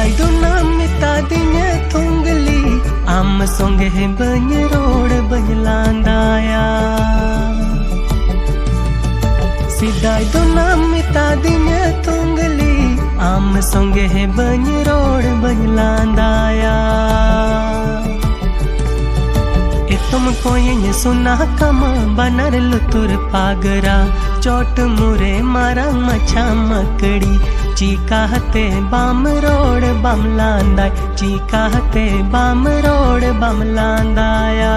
Sidai dunam mitadinya tunggali am songe banyrood banyalandaya Sidai dunam mitadinya tunggali am songe banyrood banyalandaya तुमको ये सुना कमा बनर लुतुर पागरा चोट मुरे मारा मछा मकड़ी चीकाहते बाम रोड बम लांदा चीकाहते बाम रोड बम लांदाया।